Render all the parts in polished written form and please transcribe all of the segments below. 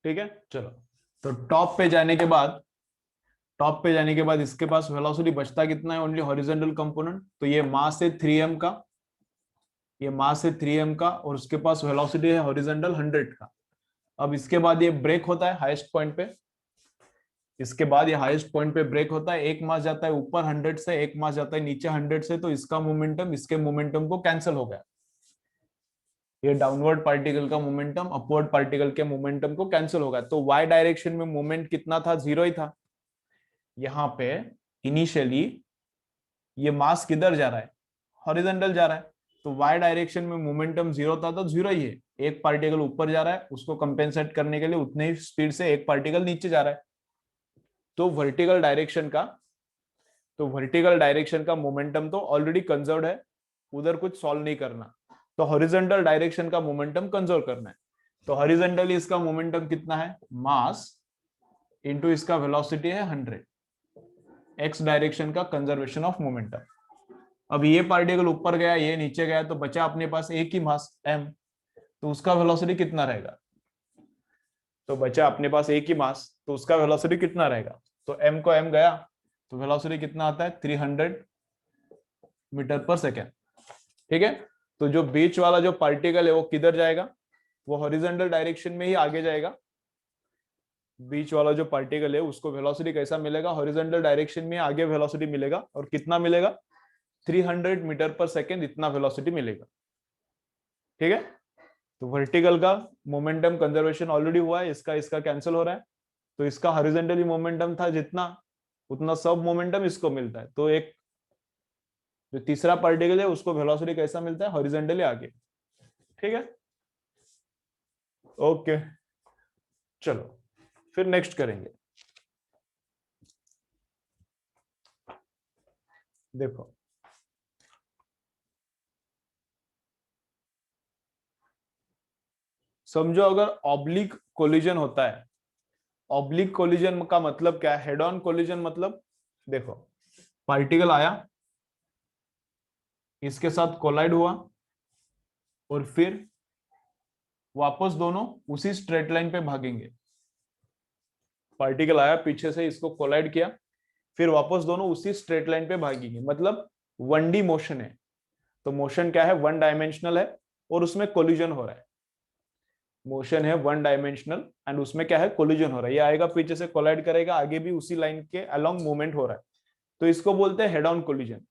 ठीक है, चलो। तो टॉप पे जाने के बाद इसके पास वेलोसिटी बचता कितना है, ओनली हॉरिजॉन्टल कंपोनेंट। तो ये मास है 3m का, ये मास है 3m का, और उसके पास वेलोसिटी है हॉरिजॉन्टल 100 का। अब इसके बाद ये ब्रेक होता है हाईएस्ट पॉइंट पे, इसके बाद ये हाईएस्ट पॉइंट पे ब्रेक होता है। एक मास जाता है ऊपर 100 से, एक मास जाता है नीचे 100 से, तो इसका मोमेंटम इसके मोमेंटम को कैंसिल हो गया। ये डाउनवर्ड पार्टिकल का मोमेंटम अपवर्ड पार्टिकल के मोमेंटम को कैंसिल होगा। तो वाई डायरेक्शन में मोमेंट कितना था, 0 ही था। यहाँ पे इनिशियली ये मास किधर जा रहा है, हॉरिजॉन्टल जा रहा है, तो वाई डायरेक्शन में मोमेंटम 0 था तो 0 ही है। एक पार्टिकल ऊपर जा रहा है, उसको कंपेंसेट करने के लिए उतने ही स्पीड से एक पार्टिकल नीचे जा रहा है। तो वर्टिकल डायरेक्शन का मोमेंटम तो ऑलरेडी कंजर्व्ड है, उधर कुछ सॉल्व नहीं करना। तो हॉरिजॉन्टल डायरेक्शन का मोमेंटम कंजर्व करना है। तो हॉरिजॉन्टली इसका मोमेंटम कितना है, मास इंटू इसका वेलोसिटी है 100, एक्स डायरेक्शन का कंजर्वेशन ऑफ मोमेंटम। अब ये पार्टिकल ऊपर गया, ये नीचे गया, तो बचा अपने पास एक ही मास m, तो उसका वेलोसिटी कितना रहेगा, तो बचा अपने पास एक ही मास, तो उसका वेलोसिटी कितना रहेगा। तो m को m गया, तो वेलोसिटी कितना आता है, 300 मीटर पर सेकेंड। ठीक है, तो जो बीच वाला जो पार्टिकल है वो किधर जाएगा, वो हॉरिजॉन्टल डायरेक्शन में ही आगे जाएगा। बीच वाला जो पार्टिकल है उसको वेलोसिटी कैसा मिलेगा, हॉरिजॉन्टल डायरेक्शन में आगे वेलोसिटी मिलेगा, और कितना मिलेगा, 300 मीटर पर सेकेंड, इतना वेलोसिटी मिलेगा। ठीक है, तो वर्टिकल का मोमेंटम कंजर्वेशन ऑलरेडी हुआ है, इसका इसका कैंसिल हो रहा है, तो इसका हॉरिजॉन्टली मोमेंटम था जितना, उतना सब मोमेंटम इसको मिलता है। तो एक जो तीसरा पार्टिकल है उसको वेलोसिटी कैसा मिलता है, हॉरिजॉन्टली आगे। ठीक है, ओके, चलो फिर नेक्स्ट करेंगे। देखो समझो अगर ऑब्लिक कोलिजन होता है, ऑब्लिक कोलिजन का मतलब क्या है, हेड ऑन कोलिजन मतलब, देखो पार्टिकल आया, इसके साथ कोलाइड हुआ, और फिर वापस दोनों उसी स्ट्रेट लाइन पे भागेंगे। पार्टिकल आया पीछे से, इसको कोलाइड किया, फिर वापस दोनों उसी स्ट्रेट लाइन पे भागेंगे, मतलब 1D मोशन है। तो मोशन क्या है, 1 डायमेंशनल है, और उसमें कोलिजन हो रहा है। मोशन है 1 डायमेंशनल एंड उसमें क्या है, कोलिजन हो रहा है। ये आएगा पीछे से कोलाइड करेगा, आगे भी उसी लाइन के अलोंग मूवमेंट हो रहा है, तो इसको बोलते हैं हेड ऑन कोलिजन।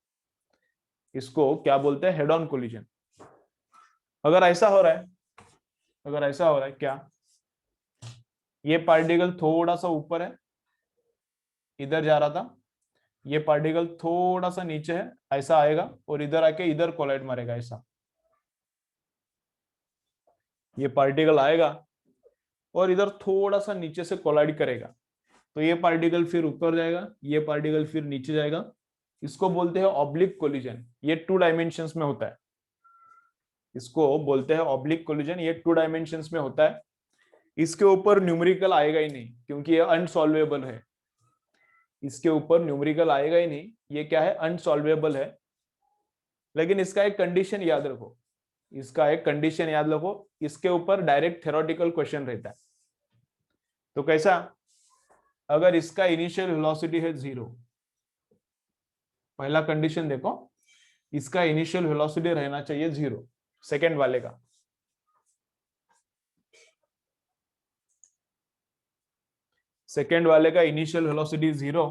इसको क्या बोलते हैं, हेड ऑन कोलिजन। अगर ऐसा हो रहा है, अगर ऐसा हो रहा है क्या, ये पार्टिकल थोड़ा सा ऊपर है, इधर जा रहा था, ये पार्टिकल थोड़ा सा नीचे है, ऐसा आएगा और इधर आके इधर कोलाइड मारेगा ऐसा। ये पार्टिकल आएगा और इधर थोड़ा सा नीचे से कोलाइड करेगा, तो ये पार्टिकल फिर ऊपर जाएगा, ये पार्टिकल फिर नीचे जाएगा। इसको बोलते हैं ऑब्लिक कोलिजन, ये 2 डायमेंशंस में होता है। इसको बोलते हैं ऑब्लिक कोलिजन, ये 2 डायमेंशंस में होता है। इसके ऊपर न्यूमेरिकल आएगा ही नहीं, क्योंकि ये अनसॉल्वेबल है। इसके ऊपर न्यूमेरिकल आएगा ही नहीं, ये क्या है, अनसॉल्वेबल है। लेकिन इसका एक कंडीशन याद रखो, इसका एक कंडीशन याद रखो, इसके ऊपर डायरेक्ट थ्योरेटिकल क्वेश्चन रहता है। तो कैसा, अगर इसका इनिशियल वेलोसिटी है 0, पहला कंडीशन देखो, इसका इनिशियल वेलोसिटी रहना चाहिए 0, सेकेंड वाले का। सेकेंड वाले का इनिशियल वेलोसिटी 0,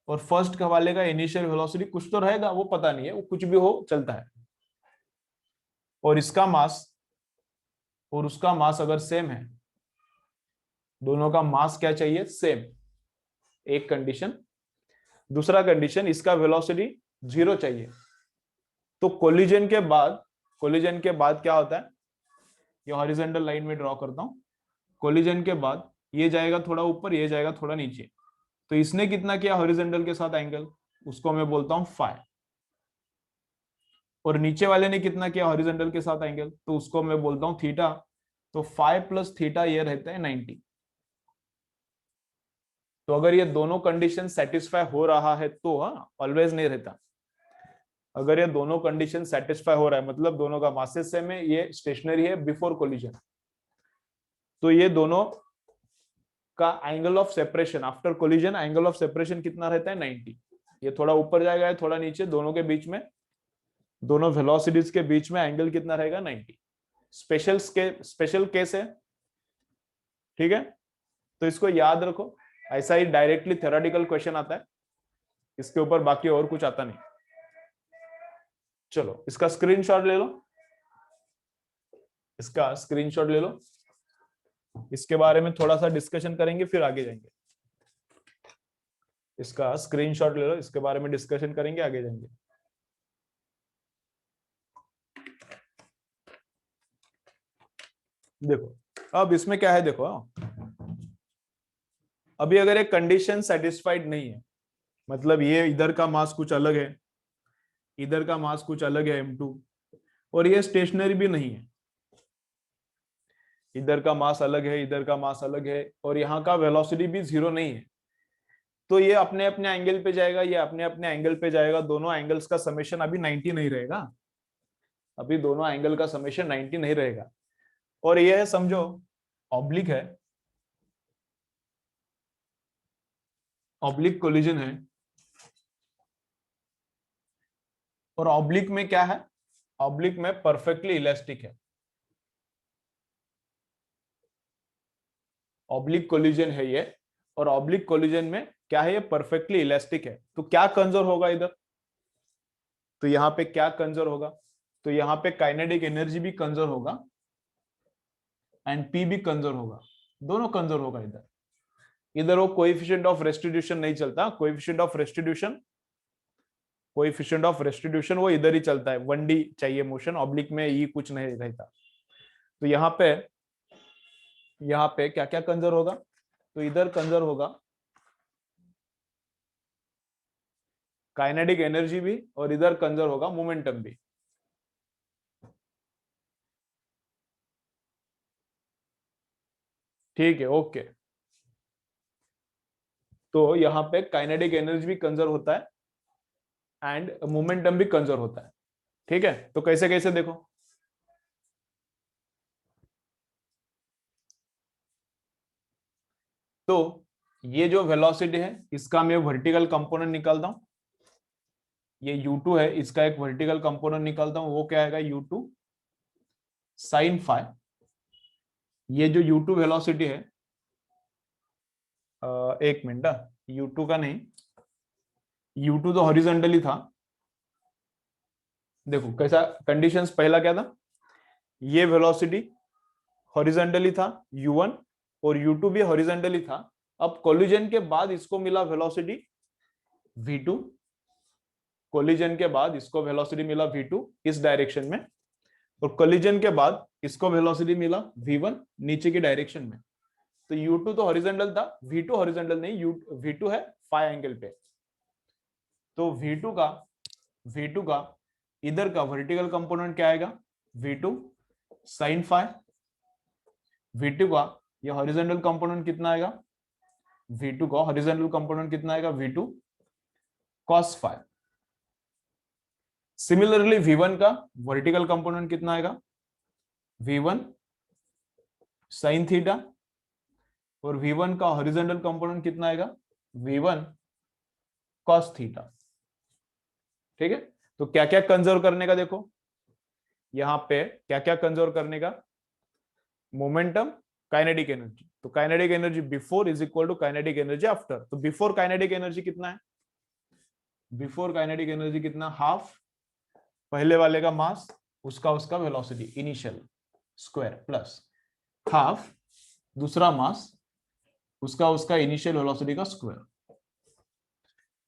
और फर्स्ट का वाले का इनिशियल वेलोसिटी कुछ तो रहेगा, वो पता नहीं है, वो कुछ भी हो चलता है। और इसका मास और उसका मास अगर सेम है, दोनों का मास क्या चाहिए, सेम, एक कंडीशन। दूसरा कंडीशन, इसका वेलोसिटी 0 चाहिए। तो कोलिजन के बाद क्या होता है, ये हॉरिजॉन्टल लाइन में ड्रॉ करता हूं। कोलिजन के बाद ये जाएगा थोड़ा ऊपर, ये जाएगा थोड़ा नीचे, तो इसने कितना किया हॉरिजॉन्टल के साथ एंगल, उसको मैं बोलता हूं फाई। और नीचे वाले ने कितना किया हॉरिजॉन्टल के साथ एंगल, तो उसको मैं बोलता हूं थीटा। तो फाई प्लस थीटा ये रहता है 90। तो अगर ये दोनों कंडीशन सेटिस्फाई हो रहा है तो, हाँ ऑलवेज नहीं रहता, अगर ये दोनों कंडीशन सेटिस्फाई हो रहा है, मतलब दोनों का मासेस सेम है, ये स्टेशनरी है बिफोर कोलिजन, तो ये दोनों का angle of separation after collision, angle of separation कितना रहता है 90। ये थोड़ा ऊपर जाएगा थोड़ा नीचे, दोनों के बीच में, दोनों वेलोसिटीज के बीच में एंगल कितना रहेगा 90। स्पेशल केस है, ठीक है। तो इसको याद रखो, ऐसा ही डायरेक्टली थ्योरेटिकल क्वेश्चन आता है इसके ऊपर, बाकी और कुछ आता नहीं। चलो इसका स्क्रीनशॉट ले लो, इसका स्क्रीनशॉट ले लो, इसके बारे में थोड़ा सा डिस्कशन करेंगे फिर आगे जाएंगे। इसका स्क्रीनशॉट ले लो, इसके बारे में डिस्कशन करेंगे आगे जाएंगे। देखो अब इसमें क्या है, देखो अभी अगर एक कंडीशन सेटिस्फाइड नहीं है, मतलब ये इधर का मास कुछ अलग है, इधर का मास कुछ अलग है m2, और ये स्टेशनरी भी नहीं है, इधर का मास अलग है, इधर का मास अलग है, और यहाँ का वेलोसिटी भी 0 नहीं है, तो ये अपने अपने एंगल पे जाएगा, ये अपने अपने एंगल पे जाएगा, दोनों एंगल्स का समेशन अभी 90 नहीं रहेगा, अभी दोनों एंगल का समेशन 90 नहीं रहेगा। और ये है समझो ऑब्लिक है, ऑब्लिक कोलिजन है, और ऑब्लिक में क्या है, ऑब्लिक में परफेक्टली इलास्टिक है, ऑब्लिक कोलिजन है ये, और ऑब्लिक कोलिजन में क्या है, ये परफेक्टली इलास्टिक है। तो क्या कंजर्व होगा इधर, तो यहाँ पे क्या कंजर्व होगा, तो यहाँ पे काइनेटिक एनर्जी भी कंजर्व होगा एंड पी भी कंजर्व होगा, दोनों कंजर्व होगा इधर। इधर वो कोएफिशिएंट ऑफ रेस्टिट्यूशन नहीं चलता, coefficient of restitution, coefficient of restitution वो इधर ही चलता है, 1D चाहिए मोशन, ऑब्लिक में ये कुछ नहीं रहता। तो यहाँ पे क्या क्या कंजर्व होगा, तो इधर कंजर्व होगा काइनेटिक एनर्जी भी, और इधर कंजर्व होगा मोमेंटम भी। ठीक है, ओके। तो यहाँ पे काइनेटिक एनर्जी भी कंजर्व होता है एंड मोमेंटम भी कंजर्व होता है, ठीक है। तो कैसे कैसे देखो, तो ये जो वेलोसिटी है इसका मैं वर्टिकल कंपोनेंट निकालता हूं, ये u2 है, इसका एक वर्टिकल कंपोनेंट निकालता हूं, वो क्या आएगा u2 साइन फाइ। ये जो u2 वेलोसिटी है, एक मिनट, u2 का नहीं, u2 तो हॉरिजॉन्टली था। देखो कैसा कंडीशंस, पहला क्या था, ये वेलोसिटी हॉरिजॉन्टली था u1, और u2 भी हॉरिजॉन्टली था। अब कोलिजन के बाद इसको मिला वेलोसिटी v2, कोलिजन के बाद इसको वेलोसिटी मिला v2 इस डायरेक्शन में, और कोलिजन के बाद इसको वेलोसिटी मिला v1 नीचे की डायरेक्शन में। तो u2 तो हॉरिजॉन्टल था, v2 हॉरिजॉन्टल नहीं, v2 है फाइ एंगल पे। तो v2 का इधर का वर्टिकल कंपोनेंट क्या आएगा, v2 साइन फाइ। v2 का ये हॉरिजॉन्टल कंपोनेंट कितना आएगा, v2 का हॉरिजॉन्टल कंपोनेंट कितना आएगा, v2 cos phi. Similarly v1 का वर्टिकल कंपोनेंट कितना आएगा, v1 साइन थीटा, और v1 का हॉरिजॉन्टल कंपोनेंट कितना आएगा, v1 cos थीटा। ठीक है, तो क्या क्या कंजर्व करने का, देखो यहां पे क्या क्या कंजर्व करने का, मोमेंटम, काइनेटिक एनर्जी। तो kinetic energy before is equal to kinetic energy after. तो बिफोर काइनेटिक एनर्जी कितना है, बिफोर काइनेटिक एनर्जी कितना, हाफ पहले वाले का मास, उसका velocity initial square, plus half दूसरा मास, उसका इनिशियल वेलोसिटी का स्क्वायर।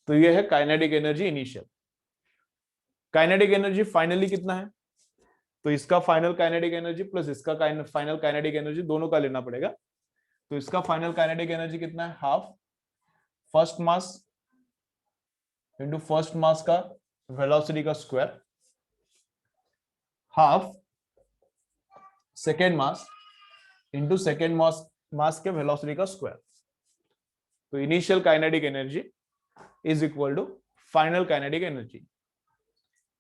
तो ये है kinetic energy initial. Kinetic energy finally कितना है, तो इसका फाइनल काइनेटिक एनर्जी प्लस इसका फाइनल काइनेटिक एनर्जी दोनों का लेना पड़ेगा। तो इसका फाइनल काइनेटिक एनर्जी कितना है, half first mass into first mass का वेलोसिटी का square, half second mass into second mass के वेलोसिटी का स्क्वायर। तो initial kinetic energy is equal to final kinetic energy,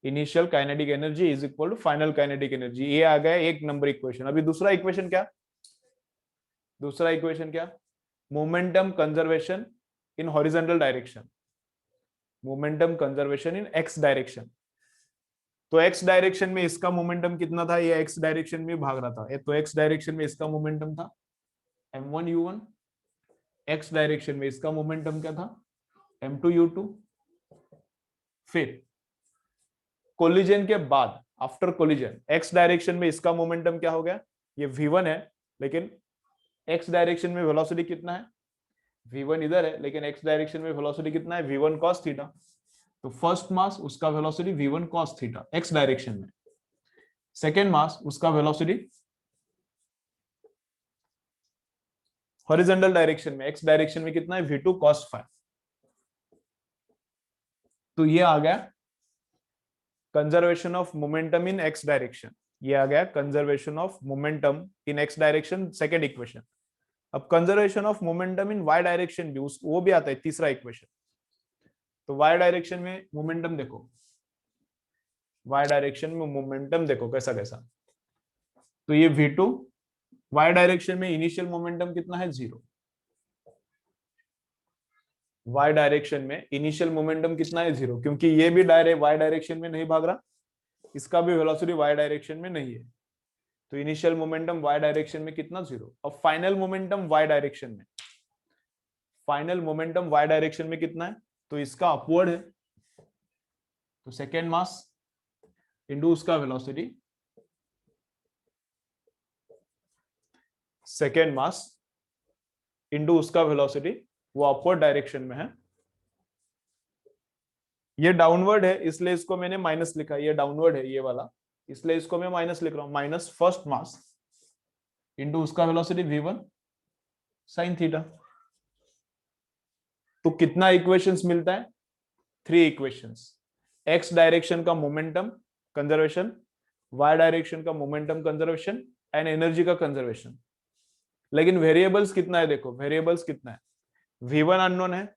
initial kinetic energy is equal to final kinetic energy. ये आ गया एक number equation. अभी दूसरा इक्वेशन क्या, दूसरा इक्वेशन क्या, momentum conservation in horizontal direction, momentum conservation in x direction. तो एक्स डायरेक्शन में इसका मोमेंटम कितना था, ये एक्स डायरेक्शन में भाग रहा था, तो एक्स डायरेक्शन में इसका मोमेंटम था m1u1, एक्स डायरेक्शन में इसका मोमेंटम क्या था m2u2। फिर कोलिजन के बाद, आफ्टर कोलिजन, एक्स डायरेक्शन में इसका मोमेंटम क्या हो गया, ये v1 है, लेकिन एक्स डायरेक्शन में वेलोसिटी कितना है, v1 इधर है, लेकिन एक्स डायरेक्शन में वेलोसिटी कितना है, v1 cos थीटा। तो फर्स्ट मास उसका velocity v1 cos theta x direction में, सेकेंड मास उसका वेलोसिटी हॉरिजॉन्टल डायरेक्शन में, एक्स डायरेक्शन में कितना है, v2 cos फाइ। तो ये आ गया conservation of momentum in x direction, ये आ गया conservation of momentum in x direction, second equation. अब conservation of momentum in y direction भी वो भी आता है, तीसरा इक्वेशन। तो वाई डायरेक्शन में मोमेंटम देखो, वाई डायरेक्शन में मोमेंटम देखो कैसा कैसा। तो ये v2, वाई डायरेक्शन में इनिशियल मोमेंटम कितना है, 0। वाई डायरेक्शन में इनिशियल मोमेंटम कितना है, 0, क्योंकि ये भी डायरेक्ट वाई डायरेक्शन में नहीं भाग रहा, इसका भी वेलोसिटी वाई डायरेक्शन में नहीं है। तो इनिशियल मोमेंटम वाई डायरेक्शन में कितना, 0। अब फाइनल मोमेंटम वाई डायरेक्शन में, फाइनल मोमेंटम वाई डायरेक्शन में कितना है, तो इसका अपवर्ड है, तो सेकेंड मास इंटू उसका वेलोसिटी, सेकेंड मास इंटू उसका वेलोसिटी, वो अपवर्ड डायरेक्शन में है। ये डाउनवर्ड है इसलिए इसको मैंने माइनस लिखा, ये डाउनवर्ड है ये वाला, इसलिए इसको मैं माइनस लिख रहा हूं, माइनस फर्स्ट मास इंटू उसका वेलोसिटी v1 sin थीटा। तो कितना इक्वेशंस मिलता है, 3 इक्वेशंस। एक्स डायरेक्शन का मोमेंटम कंजर्वेशन, वाई डायरेक्शन का मोमेंटम कंजर्वेशन एंड एनर्जी का कंजर्वेशन। लेकिन वेरिएबल्स कितना है, देखो वेरिएबल्स कितना है, v1 अननोन है,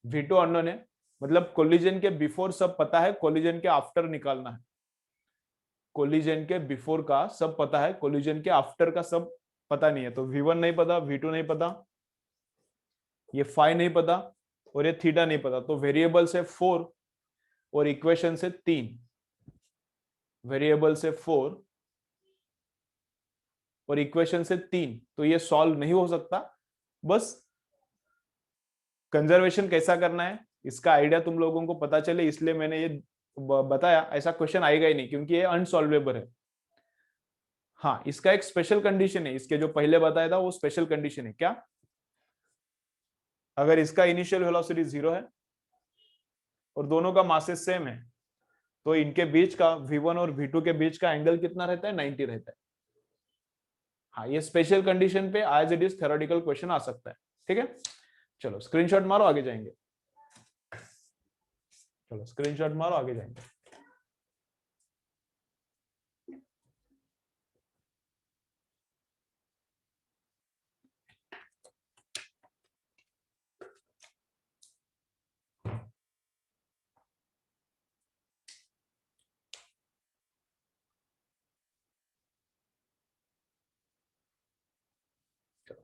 v2 अननोन है, मतलब कोलिजन के बिफोर सब पता है, कोलिजन के आफ्टर निकालना है। कोलिजन के बिफोर का सब पता है, कोलिजन के आफ्टर का सब पता नहीं है। तो v1 नहीं पता, v2 नहीं पता, ये फाइ नहीं पता और ये थीटा नहीं पता। तो वेरिएबल से 4 और इक्वेशन से 3, वेरिएबल से 4 और इक्वेशन से 3, तो ये सॉल्व नहीं हो सकता। बस कंजर्वेशन कैसा करना है इसका आइडिया तुम लोगों को पता चले, इसलिए मैंने ये बताया। ऐसा क्वेश्चन आएगा ही नहीं क्योंकि ये अनसॉल्वेबल है। हाँ, इसका एक स्पेशल कंडीशन है, इसके जो पहले बताया था वो स्पेशल कंडीशन है। क्या, अगर इसका इनिशियल वेलोसिटी 0 है और दोनों का मासेस सेम है, तो इनके बीच का v1 और v2 के बीच का एंगल कितना रहता है, 90 रहता है। हाँ, ये स्पेशल कंडीशन पे as it is theoretical question आ सकता है। ठीक है, चलो स्क्रीनशॉट मारो, आगे जाएंगे। चलो स्क्रीनशॉट मारो, आगे जाएंगे।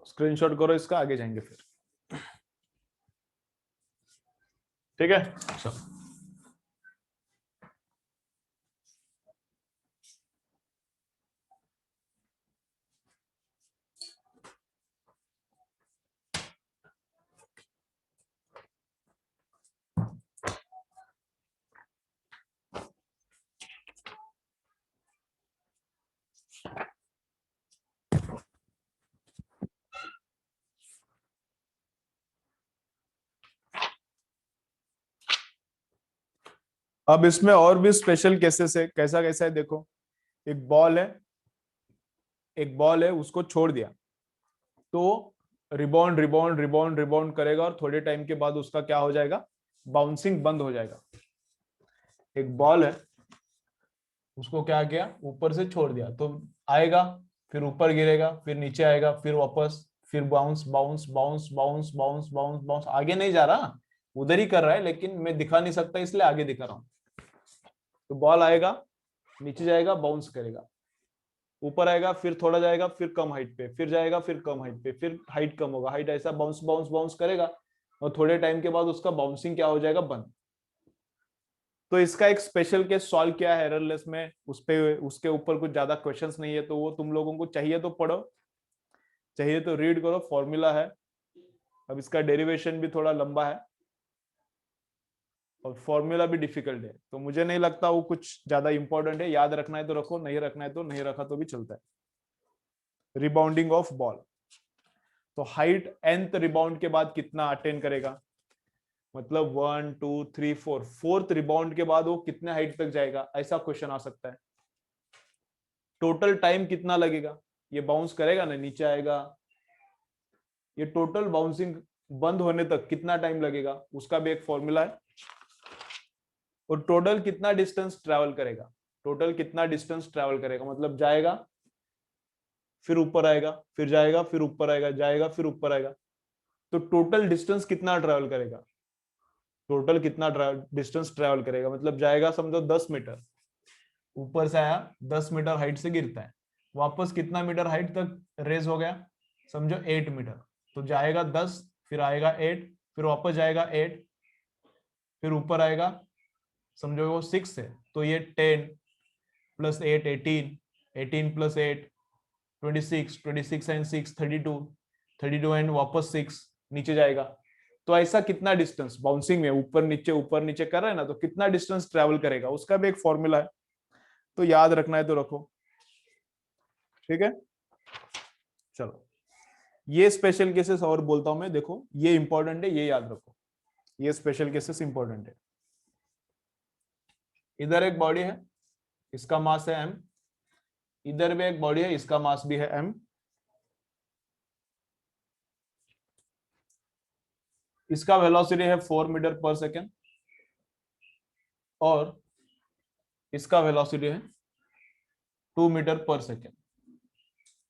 स्क्रीनशॉट करो इसका, आगे जाएंगे फिर। ठीक है, चलो अब इसमें और भी स्पेशल केसेस है। कैसा कैसा है देखो, एक बॉल है, एक बॉल है, उसको छोड़ दिया तो रिबाउंड रिबाउंड रिबाउंड रिबाउंड करेगा और थोड़े टाइम के बाद उसका क्या हो जाएगा, बाउंसिंग बंद हो जाएगा। एक बॉल है, उसको क्या किया, ऊपर से छोड़ दिया तो आएगा, फिर ऊपर गिरेगा, फिर नीचे आएगा, फिर वापस, फिर bounce bounce bounce bounce bounce bounce bounce, आगे नहीं जा रहा, उधर ही कर रहा है, लेकिन मैं दिखा नहीं सकता इसलिए आगे दिखा रहा हूं। तो बॉल आएगा, नीचे जाएगा, बाउंस करेगा, ऊपर आएगा, फिर थोड़ा जाएगा, फिर कम हाइट पे, फिर जाएगा, फिर कम हाइट पे, फिर हाइट कम होगा, हाइट ऐसा बाउंस बाउंस बाउंस करेगा, और थोड़े टाइम के बाद उसका बाउंसिंग क्या हो जाएगा, बंद। तो इसका एक स्पेशल केस सॉल्व किया है एररलेस में, उस पे उसके ऊपर कुछ ज्यादा क्वेश्चंस नहीं है, तो वो तुम लोगों को चाहिए तो पढ़ो, चाहिए तो रीड करो, फॉर्मूला है। अब इसका डेरिवेशन भी थोड़ा लंबा है और फॉर्मूला भी डिफिकल्ट है, तो मुझे नहीं लगता वो कुछ ज्यादा इंपॉर्टेंट है, याद रखना है तो रखो, नहीं रखना है तो नहीं रखा तो भी चलता है। रिबाउंडिंग ऑफ बॉल, तो हाइट nth रिबाउंड के बाद कितना अटेन करेगा, मतलब 1 2 3 4, फोर्थ रिबाउंड के बाद वो कितने हाइट तक जाएगा, ऐसा क्वेश्चन आ सकता है। टोटल टाइम कितना लगेगा, ये बाउंस करेगा ना, नीचे आएगा, ये टोटल बाउंसिंग बंद होने तक कितना टाइम लगेगा, उसका भी एक फॉर्मूला है। और टोटल कितना डिस्टेंस ट्रैवल करेगा, टोटल कितना डिस्टेंस ट्रैवल करेगा, मतलब जाएगा, फिर ऊपर आएगा, फिर जाएगा, फिर ऊपर आएगा, जाएगा, फिर ऊपर आएगा, तो टोटल डिस्टेंस कितना ट्रैवल करेगा, टोटल कितना डिस्टेंस ट्रैवल करेगा, मतलब जाएगा समझो 10 मीटर, ऊपर से आया 10 मीटर हाइट से गिरता है, वापस कितना मीटर हाइट तक रेज हो गया, समझो 8 मीटर, तो जाएगा 10, फिर आएगा 8, फिर वापस जाएगा 8, फिर ऊपर आएगा, समझो वो 6 है, तो ये 10 प्लस 8 18, 18 प्लस 8 26, 26 एंड 6 32, 32 एंड वापस 6 नीचे जाएगा। तो ऐसा कितना डिस्टेंस बाउंसिंग में ऊपर नीचे कर रहा है ना, तो कितना डिस्टेंस ट्रेवल करेगा, उसका भी एक फॉर्मूला है, तो याद रखना है तो रखो, ठीक है। चलो, ये स्पेशल केसेस और बोलता हूं मैं, देखो ये इंपॉर्टेंट है, ये याद रखो, ये स्पेशल केसेस इंपॉर्टेंट है। इधर एक बॉडी है, इसका मास है m, इधर भी एक बॉडी है, इसका मास भी है m, इसका वेलोसिटी है 4 मीटर पर सेकेंड और इसका वेलोसिटी है 2 मीटर पर सेकेंड,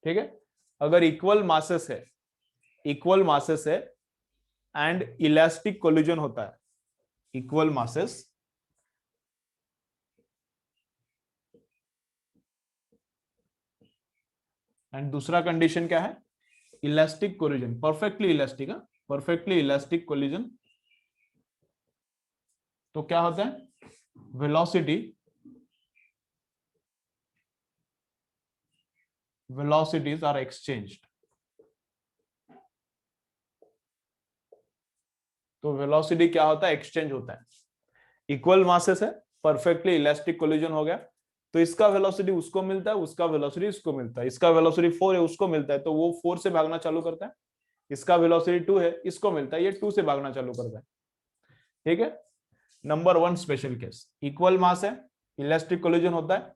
ठीक है। अगर इक्वल मासेस है एंड इलास्टिक कोलिजन होता है, इक्वल मासेस एंड दूसरा कंडीशन क्या है, elastic collision, perfectly elastic, perfectly elastic collision, तो क्या होता है, velocities are exchanged, तो वेलोसिटी क्या होता है, एक्सचेंज होता है। इक्वल मासेस है, परफेक्टली इलास्टिक कोलिजन हो गया, तो इसका वेलोसिटी उसको मिलता है, उसका वेलोसिटी इसको मिलता है, इसका वेलोसिटी 4 है उसको मिलता है, तो वो 4 से भागना चालू करता है, इसका वेलोसिटी 2 है इसको मिलता है, ये 2 से भागना चालू करता है, ठीक है। नंबर 1 स्पेशल केस, इक्वल मास है, इलास्टिक कोलिजन होता है,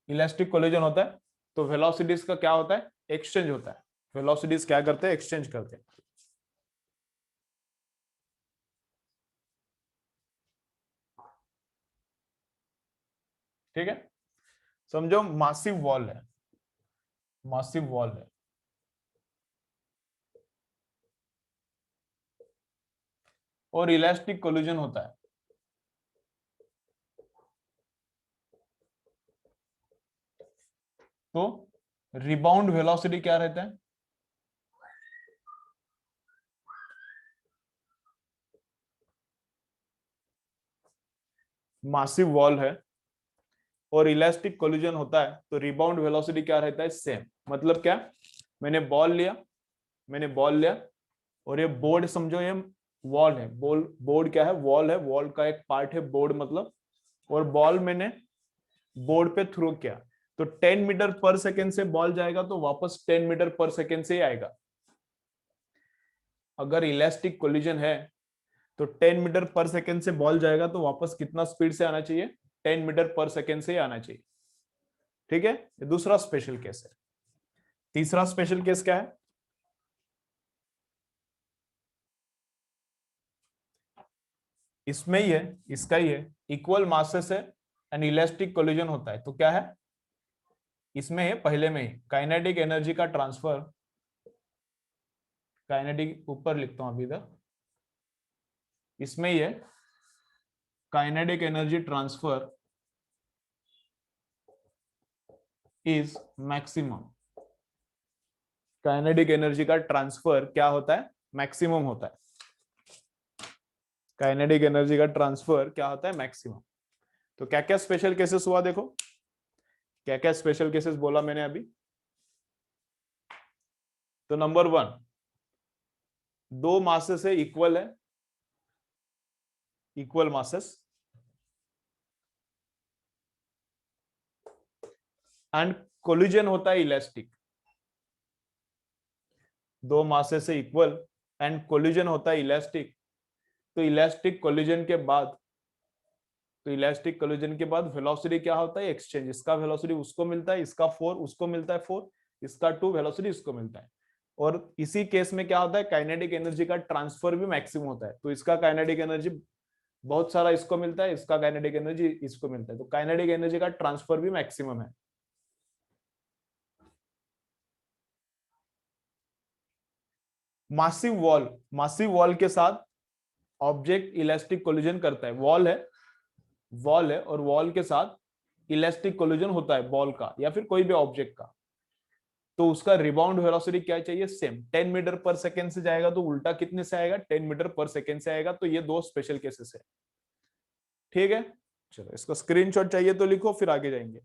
इलास्टिक कोलिजन होता है, तो वेलोसिटीज का क्या होता है, एक्सचेंज होता है, वेलोसिटीज क्या करते हैं, एक्सचेंज करते हैं, ठीक है। समझो मासिव वॉल है, मासिव वॉल है, और इलास्टिक कोलिजन होता है, तो रिबाउंड वेलोसिटी क्या रहता है, मासिव वॉल है और इलास्टिक कोलिजन होता है, तो रिबाउंड वेलोसिटी क्या रहता है, सेम। मतलब क्या, मैंने बॉल लिया और ये बोर्ड, समझो ये वॉल है, बोर्ड क्या है, वॉल है, वॉल का एक पार्ट है बोर्ड मतलब, और बॉल मैंने बोर्ड पे थ्रो किया, तो 10 मीटर पर सेकेंड से बॉल जाएगा तो वापस 10 मीटर पर सेकेंड से ही आएगा। अगर इलास्टिक कोलिजन है तो 10 मीटर पर सेकेंड से बॉल जाएगा तो वापस कितना स्पीड से आना चाहिए, 10 मीटर पर सेकेंड से ही आना चाहिए, ठीक है। ये दूसरा स्पेशल केस है। तीसरा स्पेशल केस क्या है, इसमें ही है, इसका ही है, इक्वल मासेस है एंड इलास्टिक कोलिजन होता है, तो क्या है, इसमें है पहले में ही काइनेटिक एनर्जी का ट्रांसफर, काइनेटिक ऊपर लिखता हूं अभी इधर, इसमें ही है kinetic energy transfer is maximum. Kinetic energy का ट्रांसफर क्या होता है? मैक्सिमम होता है। काइनेटिक एनर्जी का ट्रांसफर क्या होता है? मैक्सिमम। तो क्या क्या स्पेशल केसेस हुआ देखो, क्या क्या स्पेशल केसेस बोला मैंने अभी। तो नंबर 1, दो मासेस से इक्वल है, इक्वल मासेस, एंड कोलिजन होता है इलास्टिक। दो मासेस से इक्वल एंड कोलिजन होता है इलास्टिक। तो इलास्टिक कोलिजन के बाद, तो इलास्टिक कोलिजन के बाद वेलोसिटी क्या होता है? एक्सचेंज। इसका वेलोसिटी उसको मिलता है, इसका 4 उसको मिलता है 4, इसका 2 वेलोसिटी इसको मिलता है। और इसी केस में क्या होता है? काइनेटिक एनर्जी का ट्रांसफर भी मैक्सिमम होता है। तो इसका काइनेटिक एनर्जी बहुत सारा इसको मिलता है, इसका काइनेटिक एनर्जी इसको मिलता है, तो काइनेटिक एनर्जी का ट्रांसफर भी मैक्सिमम है। मासिव वॉल के साथ ऑब्जेक्ट इलास्टिक कोलिजन करता है। वॉल है और वॉल के साथ इलास्टिक कोलिजन होता है, बॉल का या फिर कोई भी ऑब्जेक्ट का। तो उसका रिबाउंड वेलोसिटी क्या चाहिए? सेम 10 मीटर पर सेकेंड से जाएगा, तो उल्टा कितने से आएगा? 10 मीटर पर सेकेंड से आएगा। तो ये दो स्पेशल केसेस है। ठीक है, चलो इसको स्क्रीनशॉट चाहिए तो लिखो, फिर आगे जाएंगे।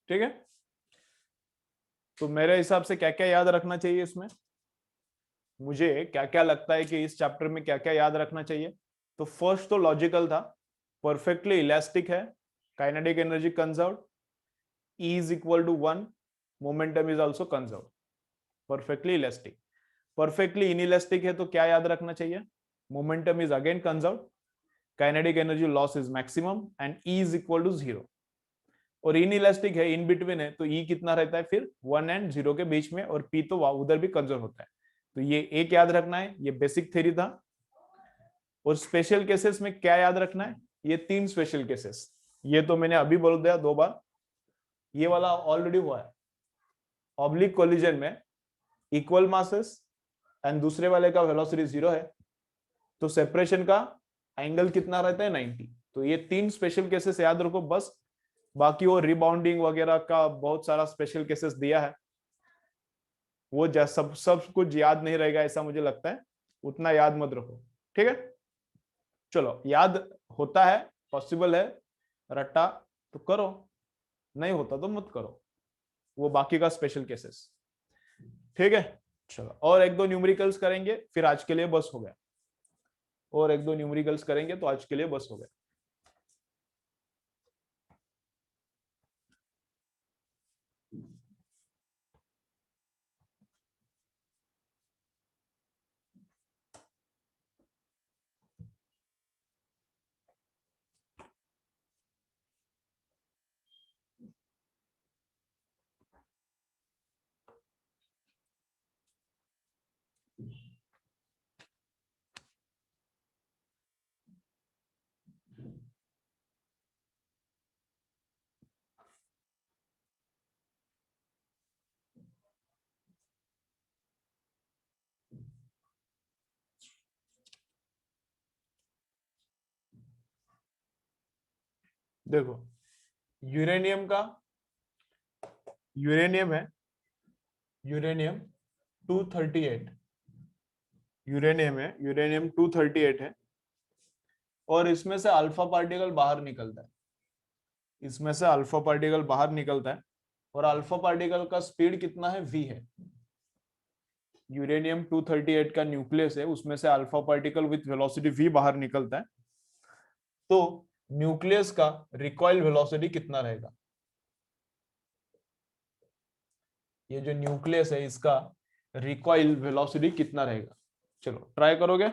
ठीक है, तो मेरे हिसाब से क्या क्या याद रखना चाहिए इसमें, मुझे क्या क्या लगता है कि इस चैप्टर में क्या क्या याद रखना चाहिए। तो फर्स्ट तो लॉजिकल था, परफेक्टली इलास्टिक है, kinetic energy conserve, E is equal to 1, momentum is also conserve, perfectly elastic. Perfectly inelastic है तो क्या याद रखना चाहिए? Momentum is again conserve, kinetic energy loss is maximum and E is equal to 0। और inelastic है, in between है, तो E कितना रहता है फिर? 1 एंड 0 के बीच में, और P तो उधर भी कंजर्व होता है। तो ये एक याद रखना है, ये बेसिक थ्योरी था। और स्पेशल केसेस में क्या याद रखना है? ये 3 स्पेशल केसेस, ये तो मैंने अभी बोल दिया 2 बार। ये वाला ऑलरेडी हुआ है, ऑब्लिक कोलिजन में इक्वल मासेस एंड दूसरे वाले का वेलोसिटी 0 है, तो सेपरेशन का एंगल कितना रहता है? 90। तो ये 3 स्पेशल केसेस याद रखो बस। बाकी वो रिबाउंडिंग वगैरह का बहुत सारा स्पेशल केसेस दिया है, वो सब कुछ याद नहीं रहेगा ऐसा मुझे लगता है, उतना याद मत रखो। ठीक है, चलो याद होता है, पॉसिबल है, रट्टा तो करो, नहीं होता तो मत करो, वो बाकी का स्पेशल केसेस। ठीक है, चलो और एक दो न्यूमेरिकल्स करेंगे, फिर आज के लिए बस हो गया। और एक दो न्यूमेरिकल्स करेंगे तो आज के लिए बस हो गया। देखो यूरेनियम का, यूरेनियम है, यूरेनियम 238, यूरेनियम है, यूरेनियम 238 है, और इसमें से अल्फा पार्टिकल बाहर निकलता है, इसमें से अल्फा पार्टिकल बाहर निकलता है, और अल्फा पार्टिकल का स्पीड कितना है? v है। यूरेनियम 238 का न्यूक्लियस है, उसमें से alpha particle with velocity v बाहर निकलता है। तो न्यूक्लियस का रिकॉइल वेलोसिटी कितना रहेगा? ये जो न्यूक्लियस है इसका रिकॉइल वेलोसिटी कितना रहेगा? चलो ट्राई करोगे,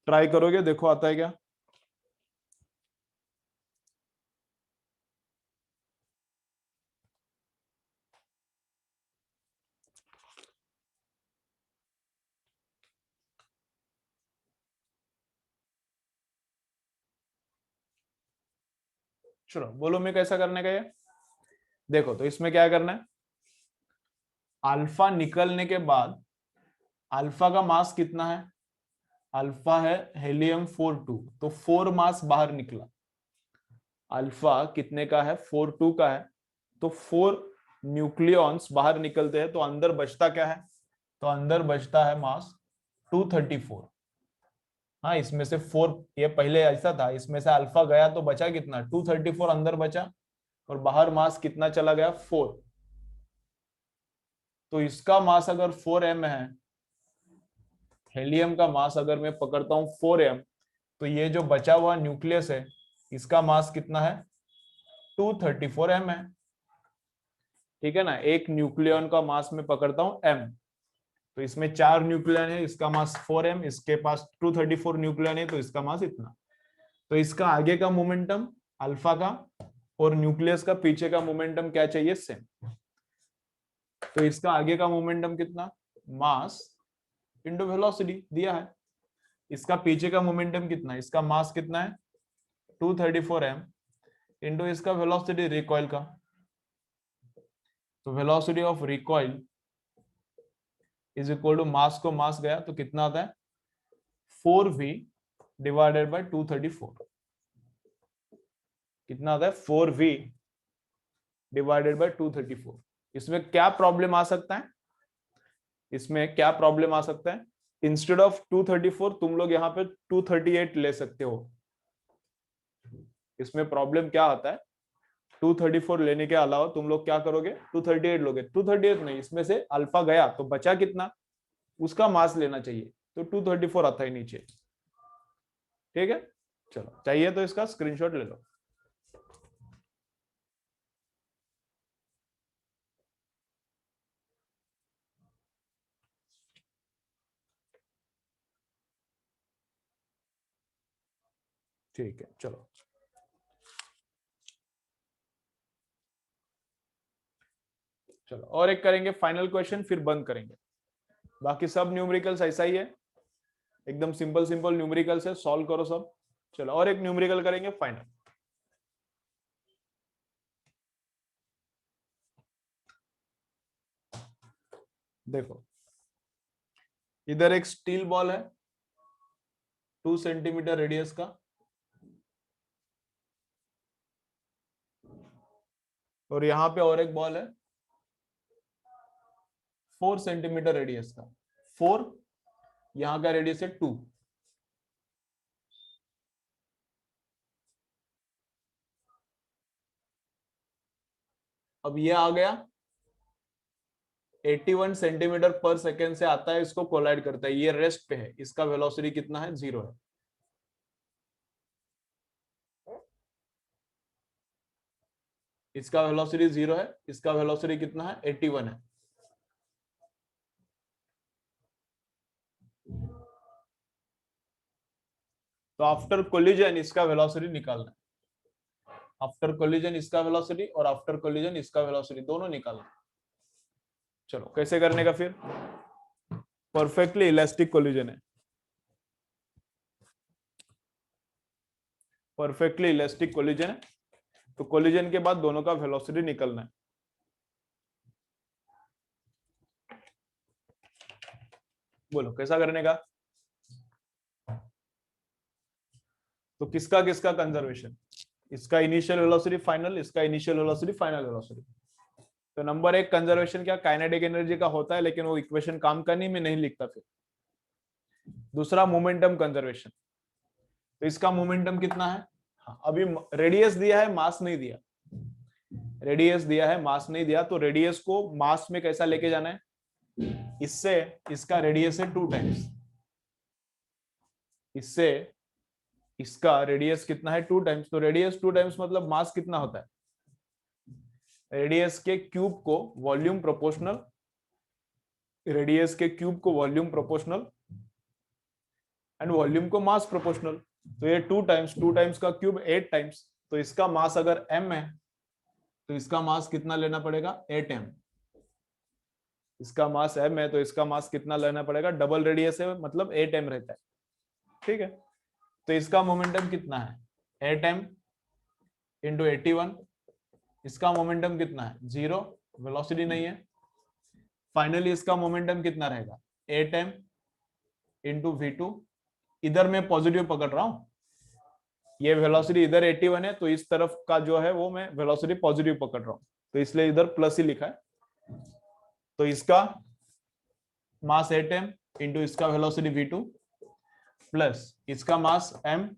ट्राई करोगे, देखो आता है क्या। चलो बोलो मैं कैसा करने का ये। देखो तो इसमें क्या करना है, अल्फा निकलने के बाद अल्फा का मास कितना है, अल्फा है हेलियम 42, तो 4 मास बाहर निकला। अल्फा कितने का है, 42 का है, तो 4 न्यूक्लियॉन्स बाहर निकलते हैं, तो अंदर बचता क्या है, तो अंदर बचता है मास 234। हाँ इसमें से 4, ये पहले ऐसा था, इसमें से अल्फा गया तो बचा कितना, 234 अंदर बचा, और बाहर मास कितना चला गया, 4। तो इसका मास अगर 4m है, हेलियम का मास अगर मैं पकड़ता हूं 4m, तो ये जो बचा हुआ न्यूक्लियस है इसका मास कितना है, 234m है। ठीक है ना, एक न्यूक्लियन का मास में पकड़ता हूं m, तो इसमें 4 न्यूक्लियन है, इसका मास 4m, इसके पास 234 न्यूक्लियन है, तो इसका मास इतना। तो इसका आगे का मोमेंटम अल्फा का और न्यूक्लियस का पीछे का मोमेंटम क्या चाहिए, सेम। तो इसका आगे का मोमेंटम कितना, मास इंटू वेलोसिटी दिया है। इसका पीछे का मोमेंटम कितना है, इसका मास कितना है 234m इंटू इसका वेलोसिटी रिकॉइल का। तो velocity of recoil is equal to mass को मास गया तो कितना आता है 4v डिवाइडेड बाय 234। कितना आता है 4v डिवाइडेड बाय 234। इसमें क्या प्रॉब्लम आ सकता है, इसमें क्या प्रॉब्लम आ सकता है, इंस्टेड ऑफ 234 तुम लोग यहाँ पे 238 ले सकते हो। इसमें प्रॉब्लम क्या आता है, 234 लेने के अलावा तुम लोग क्या करोगे, 238 लोगे। 238 नहीं, इसमें से अल्फा गया तो बचा कितना, उसका मास लेना चाहिए, तो 234 आता है नीचे। ठीक है, चलो चाहिए तो इसका स्क्रीनशॉट ले लो। ठीक है चलो, चलो और एक करेंगे फाइनल क्वेश्चन, फिर बंद करेंगे। बाकी सब न्यूमेरिकल्स ऐसा ही है, एकदम सिंपल सिंपल न्यूमेरिकल्स है, सॉल्व करो सब। चलो और एक न्यूमेरिकल करेंगे फाइनल। देखो इधर एक स्टील बॉल है 2 सेंटीमीटर रेडियस का, और यहां पे और एक बॉल है 4 सेंटीमीटर रेडियस का। 4, यहां का रेडियस है 2। अब ये आ गया 81 सेंटीमीटर पर सेकेंड से आता है, इसको कोलाइड करता है, ये रेस्ट पे है, इसका वेलोसिटी कितना है, 0 है। इसका वेलोसिटी 0 है, इसका वेलोसिटी कितना है, 81 है। तो आफ्टर कोलिजन इसका वेलोसिटी निकालना है, आफ्टर कोलिजन इसका वेलोसिटी और आफ्टर कोलिजन इसका वेलोसिटी दोनों निकालना है। चलो कैसे करने का फिर, परफेक्टली इलास्टिक कोलिजन है, परफेक्टली इलास्टिक कोलिजन है, तो कोलिजन के बाद दोनों का वेलोसिटी निकलना है। बोलो कैसा करने का, तो किसका किसका कंजर्वेशन, इसका इनिशियल वेलोसिटी फाइनल, इसका इनिशियल वेलोसिटी फाइनल वेलोसिटी। तो नंबर 1 कंजर्वेशन क्या, काइनेटिक एनर्जी का होता है, लेकिन वो इक्वेशन काम करनी में नहीं लिखता फिर। दूसरा मोमेंटम कंजर्वेशन, तो इसका मोमेंटम कितना है, हाँ, अभी रेडियस दिया है मास नहीं दिया, रेडियस दिया है मास नहीं दिया, तो रेडियस को मास में कैसा लेके जाना है, इससे इसका रेडियस है 2 टाइम्स, इससे इसका रेडियस कितना है 2 टाइम्स, तो रेडियस 2 टाइम्स मतलब मास कितना होता है, रेडियस के क्यूब को वॉल्यूम प्रोपोर्शनल, रेडियस के क्यूब को वॉल्यूम प्रोपोर्शनल एंड वॉल्यूम को मास प्रोपोर्शनल। तो ये 2 टाइम्स का क्यूब 8 टाइम्स, तो इसका मास अगर m है तो इसका मास कितना लेना पड़ेगा 8m। इसका मास m है तो इसका मास कितना लेना पड़ेगा, डबल रेडियस है मतलब 8m रहता है। ठीक है, तो इसका मोमेंटम कितना है 8m इंटू 81, इसका मोमेंटम कितना है 0, वेलोसिटी नहीं है। फाइनली इसका मोमेंटम कितना रहेगा 8m इंटू V2, इधर मैं पॉजिटिव पकड़ रहा हूं, ये वेलोसिटी इधर 81 है, तो इस तरफ का जो है वो मैं वेलोसिटी पॉजिटिव पकड़ रहा हूं, तो इसलिए इधर प्लस ही लिखा है। तो इसका मास 8m इंटू इसका वेलोसिटी V2 प्लस इसका मास m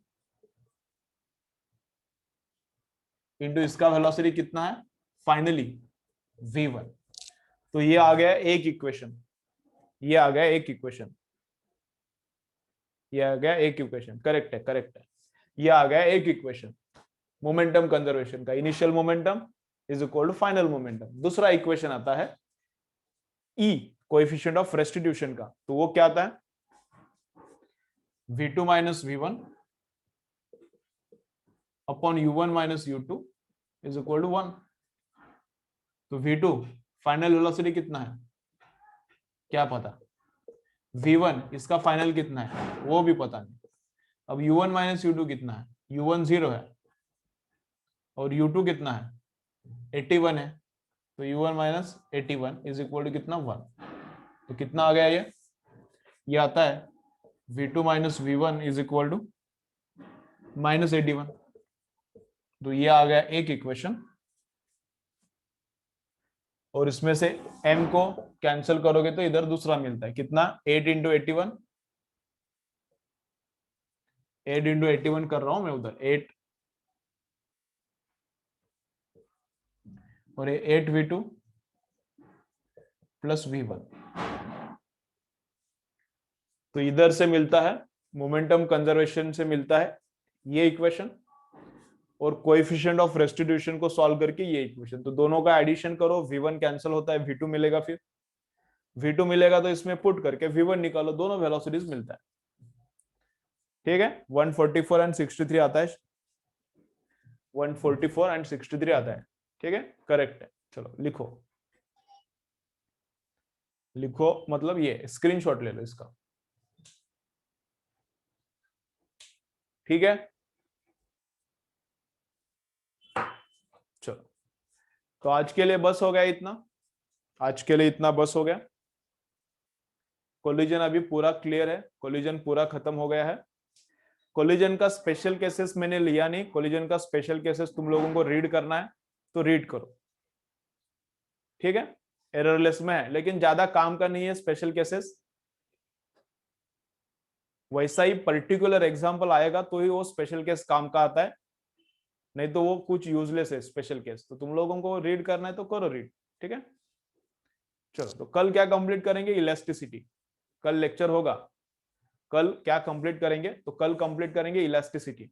इंटू इसका वेलोसिटी कितना है फाइनली V1। तो ये आ गया एक इक्वेशन, ये आ गया एक इक्वेशन, ये आ गया एक इक्वेशन, करेक्ट है, करेक्ट है। ये आ गया एक इक्वेशन मोमेंटम कंजर्वेशन का, initial momentum is equal to final momentum. दूसरा इक्वेशन आता है ई, कोएफिशिएंट ऑफ रेस्टिट्यूशन का, तो वो क्या आता है V2 minus V1 upon U1 minus U2 is equal to 1। तो V2 फाइनल वेलोसिटी कितना है क्या पता, V1 इसका फाइनल कितना है वो भी पता नहीं। अब U1 माइनस U2 कितना है, U1 0 है और U2 कितना है 81 है, तो U1 minus 81 is equal to कितना 1। तो कितना आ गया ये आता है V2 minus V1 is equal to minus 81। तो ये आ गया एक इक्वेशन, और इसमें से m को कैंसिल करोगे तो इधर दूसरा मिलता है कितना 8 इंटू 81, 8 इंटू 81 कर रहा हूं मैं उधर 8, और ये 8V2 प्लस V1। तो इधर से मिलता है मोमेंटम कंजर्वेशन से मिलता है ये इक्वेशन, और कोएफिशिएंट ऑफ रेस्टिट्यूशन को सॉल्व करके ये इक्वेशन। तो दोनों का एडिशन करो, V1 कैंसिल होता है, V2 मिलेगा, फिर V2 मिलेगा तो इसमें पुट करके V1 निकालो, दोनों वेलोसिटीज मिलता है। ठीक है, 144 एंड 63 आता है, 144 एंड 63 आता है। ठीक है, करेक्ट है। चलो लिखो, लिखो मतलब ये स्क्रीनशॉट ले लो इसका। ठीक है, चलो तो आज के लिए बस हो गया इतना, आज के लिए इतना बस हो गया। कोलिजन अभी पूरा क्लियर है, कोलिजन पूरा खत्म हो गया है। कोलिजन का स्पेशल केसेस मैंने लिया नहीं, कोलिजन का स्पेशल केसेस तुम लोगों को रीड करना है तो रीड करो। ठीक है, एररलेस में है लेकिन ज्यादा काम का नहीं है स्पेशल केसेस, वैसा ही पर्टिकुलर एग्जांपल आएगा तो ही वो स्पेशल केस काम का आता है, नहीं तो वो कुछ यूजलेस है स्पेशल केस। तो तुम लोगों को रीड करना है तो करो रीड। ठीक है, चलो तो कल क्या कंप्लीट करेंगे, इलास्टिसिटी। कल लेक्चर होगा, कल क्या कंप्लीट करेंगे, तो कल कंप्लीट करेंगे इलास्टिसिटी।